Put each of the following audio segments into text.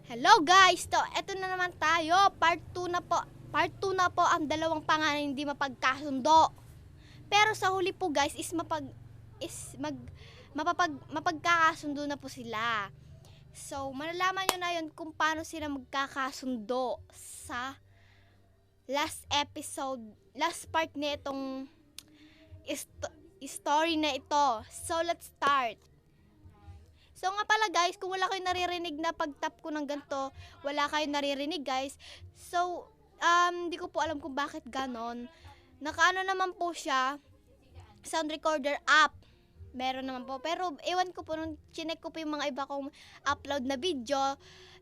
Hello guys! Eto na naman tayo. Part 2 na po. Part 2 na po ang dalawang pangalan hindi mapagkasundo. Pero sa huli po guys mapagkakasundo na po sila. So, malalaman nyo na yun kung paano sila magkakasundo sa last episode, last part na itong story na ito. So, let's start. So nga pala guys, kung wala kayong naririnig na pag-tap ko ng ganito, wala kayong naririnig guys. So, hindi ko po alam kung bakit ganon. Nakaano naman po siya, sound recorder app. Meron naman po. Pero ewan ko po, nung chinek ko po yung mga iba kong upload na video,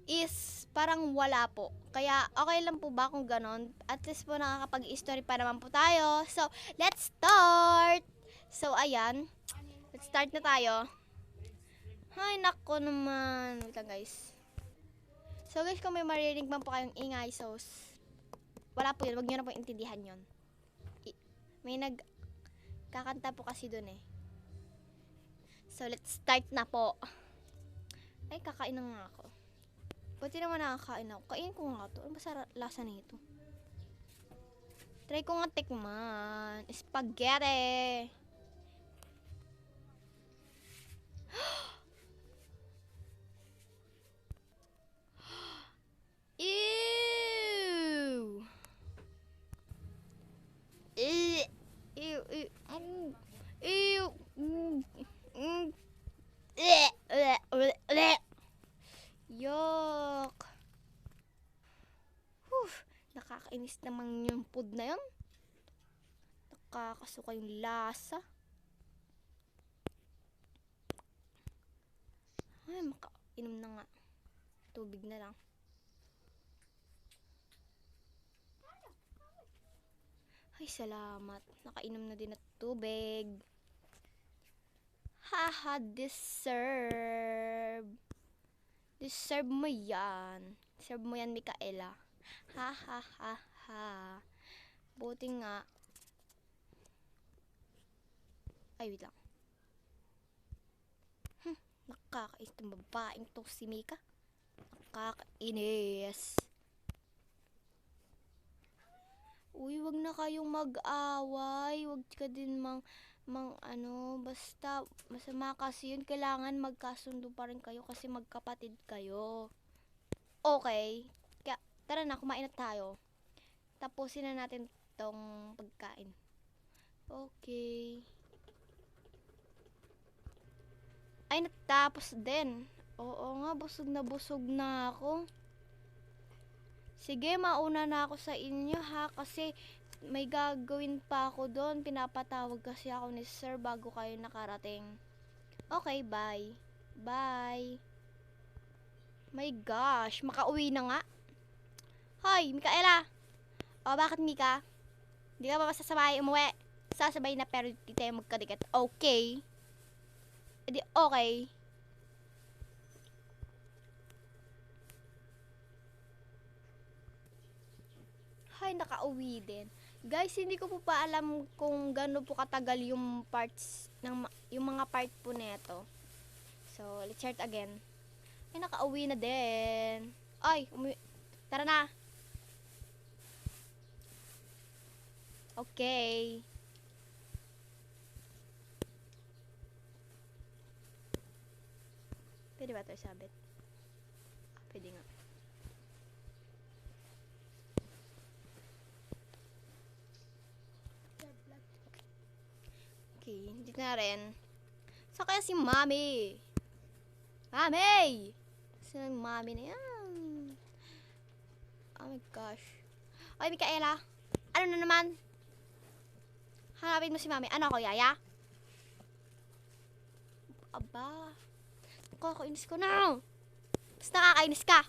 is parang wala po. Kaya okay lang po ba kung ganon? At least po nakakapag-story pa naman po tayo. So, let's start! So, ayan. Let's start na tayo. Ay, nako naman. Wait lang guys. So guys, kung may maririnig man po kayong ingay, so wala po yun. Huwag nyo na po intindihan yun. May nagkakanta po kasi dun eh. So let's start na po. Ay, kakain na nga ako. Buti naman nakakain ako. Kainin ko nga to. Ano ba sa lasa nito? Try ko nga tikman. Spaghetti. Ew! Ew! Ew! Ew! Yuck! Nakakainis naman yung food na yun. Nakakasuka yung lasa. Ay, makainom na nga. Tubig na lang. Ay, salamat. Nakainom na din at tubig. Haha, deserve. Deserve mo yan. Deserve mo yan, Mikaela. Ha, ha, ha, ha. Buti nga. Ay, wait lang. Nakakainis ng babaeng to si Mika. Nakakainis. Uy, wag na kayong mag-away. Wag ka din basta masama kasi yun. Kailangan magkasundo pa rin kayo kasi magkapatid kayo. Okay. Kaya, tara na, kumain na tayo. Tapusin na natin tong pagkain. Okay. Ay, natapos din. Oo nga, busog na ako. Sige, mauna na ako sa inyo ha, kasi may gagawin pa ako doon. Pinapatawag kasi ako ni sir bago kayo nakarating. Okay, bye. Bye. My gosh, makauwi na nga. Hoy, Mikaela. O, bakit Mika? Hindi ka ba masasabay umuwi? Sasabay na pero di tayo magkadikit. Okay. Edi okay. Ay, nakauwi din. Guys, hindi ko po pa alam kung gaano po katagal yung parts yung mga part po nito. So, let's start again. Ay, nakauwi na din. Ay, tara na. Okay. Pwede ba ito isabit? Pwede nga. Okay, hindi na rin. Saan kaya si Mami? Mami! Saan yung Mami na yan? Oh my gosh. Oy, Mikaela. Ano na naman? Hanapin mo si Mami. Ano ako, Yaya? Aba. Nakakainis ko na. Basta nakakainis ka.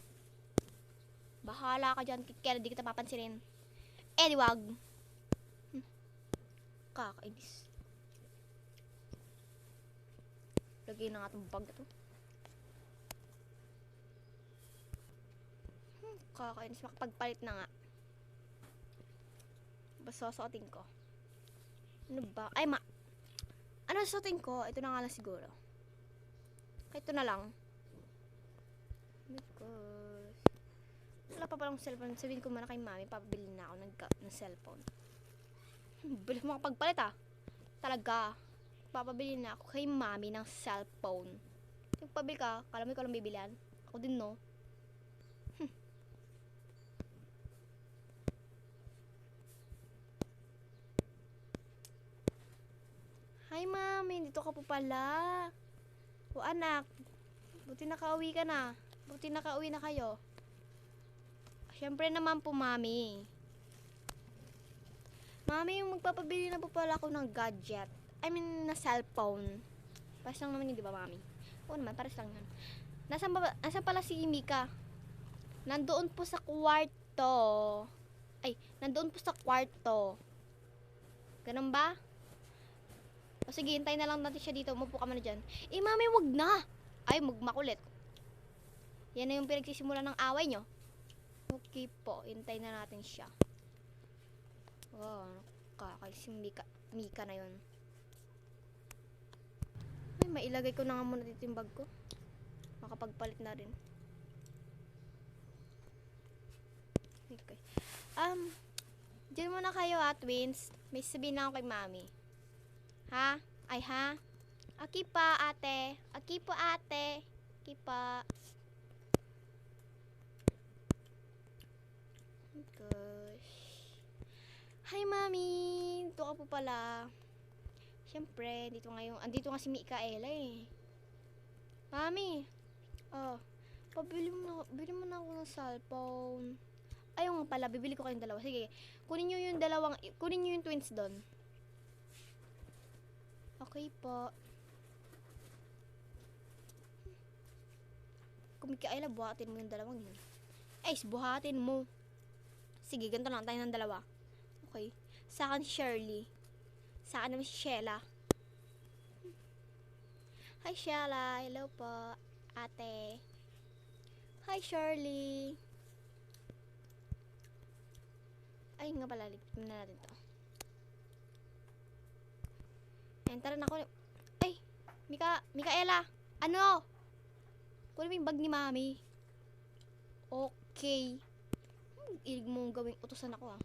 Bahala ka dyan. Kaya di kita papansinin. Eh, di wag. Kakainis. Lagay na nga itong bag na to. Kakainis. Makapagpalit na nga. Basta suotin ko. Ano ba? Ay, ano suotin ko? Ito na nga lang siguro. Ito na lang. Oh my gosh. wala pa palang cellphone. Sabihin ko muna kay mami, papabili na ako ng cellphone. Bilis mo kapagpalit ah. Talaga. Papabili na ako kay mami ng cellphone. Yung pabili ka, kala mo ikaw lang bibilihan? Ako din no. Hi mami, dito ka po pala. O anak, buti nakauwi ka na. Buti nakauwi na kayo. Siyempre naman po mami. Mami, yung magpapabili na po pala ako ng gadget. I mean, na cellphone. Pares lang naman yun, di ba mami? Oo naman, pares lang yun. Nasaan pala si Mika? Nandoon po sa kwarto. Ay, nandoon po sa kwarto. Ganun ba? O sige, hintayin na lang natin siya dito. Umupo ka muna dyan. Eh, mami, wag na. Ay, makulit. Yan na yung pinagsisimula ng away nyo. Okay po, hintayin na natin siya. Wow, kakaising Mika na yun. Ay, mailagay ko na nga muna dito yung bag ko. Makapagpalit na rin. Okay. Diyan muna kayo twins. May sabihin na ako kay mami. Ha? Ay ha? Okay pa ate. Okay po ate. Okay pa. Gosh. Hi mami. Dito ka po pala. Siyempre, andito nga si Mikaela eh. Mami. Oh, bili mo na ako ng cellphone. Ayaw nga pala, bibili ko kayong dalawa. Sige, kunin nyo yung twins doon. Okay po. Kung Mikaela, buhatin mo yung dalawang yun. Ay, buhatin mo. Sige, ganito lang tayo ng dalawa. Okay. Sa akin si Shirley. Sa akin naman si Sheila. Hi Sheila, hello po. Ate. Hi Shirley. Ay nga pala, ligpin na natin to. Enter na ako. Ay, Mikaela. Ano? Kunin mo yung bag ni mami. Okay. Ilig mong gawing utusan ako ah.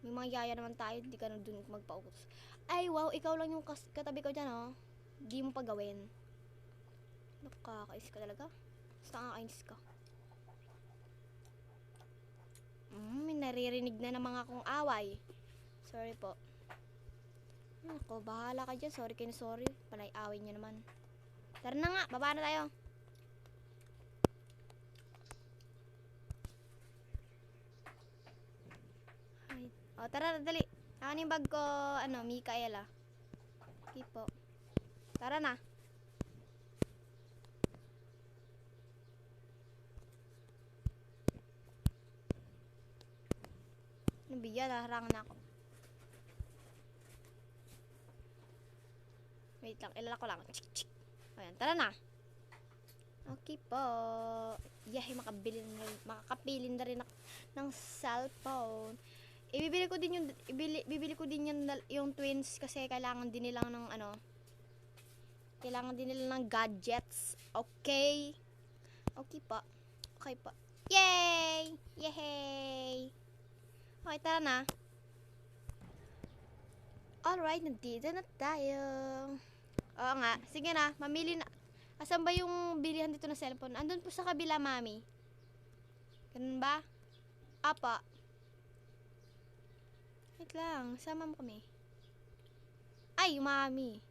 May mga yaya naman tayo, hindi ka na dun magpa-utos. Ay wow, ikaw lang yung katabi ko dyan oh. Di mo pa gawin. Nakakais ka talaga. Basta nakakainis ka. May naririnig na ng mga akong away. Sorry po. Ako, bahala ka dyan. Sorry kayo na sorry. Panay away niya naman. Tara na nga, baba na tayo. Ay. O, tara, dali. Ako yung bag ko, Mikaela. Okay po. Tara na. Nabigyan, naharangan na ako. Wait lang, ilala ko lang. Chik. Ayan, tara na. Okay po. Yahay, makakapili na rin ako ng cellphone. Bibili ko din yung twins kasi kailangan din nila ng gadgets. Okay? Okay po. Okay po. Yay! Yay! Okay, tara na. Alright, nandito na tayo. Oo nga. Sige na, mamili na. Asan ba yung bilihan dito na cellphone? Andun po sa kabila, mami. Ganun ba? Apa. Wait lang, sama mo kami. Ay, mami.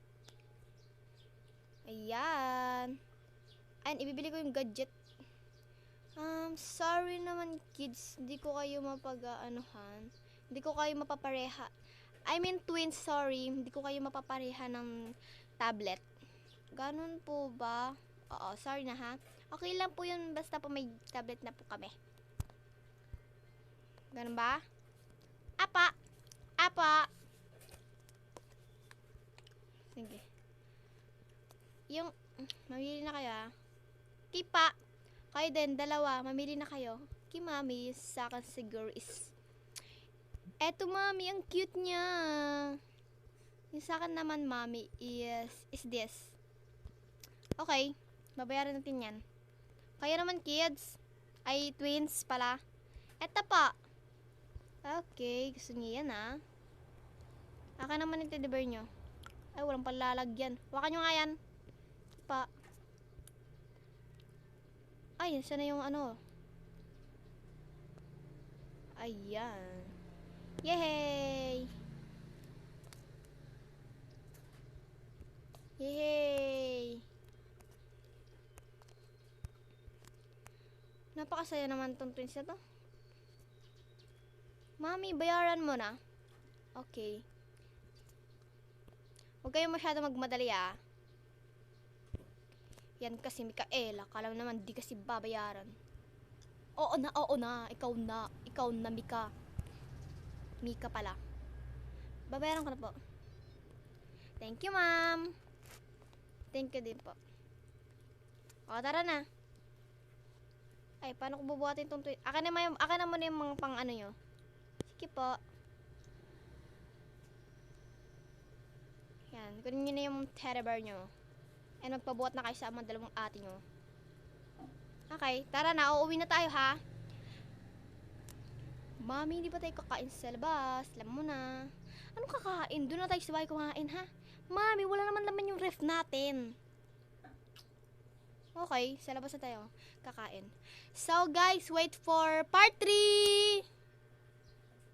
Ayan. Ayan, ibibili ko yung gadget. Sorry naman kids, hindi ko kayo hindi ko kayo mapapareha. I mean twins, sorry, hindi ko kayo mapapareha ng tablet. Ganun po ba? Oo, sorry na ha. Okay lang po yun, basta po may tablet na po kami. Ganun ba? Apa! Apa! Sige. Mamili na kayo ha. Kipa! Kayo din, dalawa, mamili na kayo. Kay mami, sa akin siguro is... Eto mami, ang cute niya. Yung sa akin naman mami is this. Okay, babayaran natin yan. Kaya naman kids. Ay, twins pala. Eto pa. Okay, gusto niya yan Akin naman yung teddy bear nyo. Ay, walang palalagyan. Hawakan nyo nga yan. Pa. Ay, sana yung ano. Ayan. Yay! Yay! Napakasaya naman tong twins na to. Mami, bayaran mo na. Okay. Huwag kayong masyado magmadali Yan kasi Mikaela. Kala mo naman di kasi babayaran. Oo na. Ikaw na, Mika. Mika pala. Babayaran ko na po. Thank you, ma'am. Thank you din po. O, tara na. Ay, paano ko bubuhatin itong tweet? Akin na muna yung mga pang ano nyo. Sige po. Yan. Kunin nyo na yung teddy bear nyo. And magpabuhat na kayo sa mga dalawang ate nyo. Okay, tara na. Uuwi na tayo, ha? Mami, hindi ba tayo kakain sa labas? Alam mo na. Anong kakain? Doon na tayo sa bahay kumain, ha? Mami, wala naman laman yung ref natin. Okay, sa labas na tayo kakain. So, guys, wait for part 3!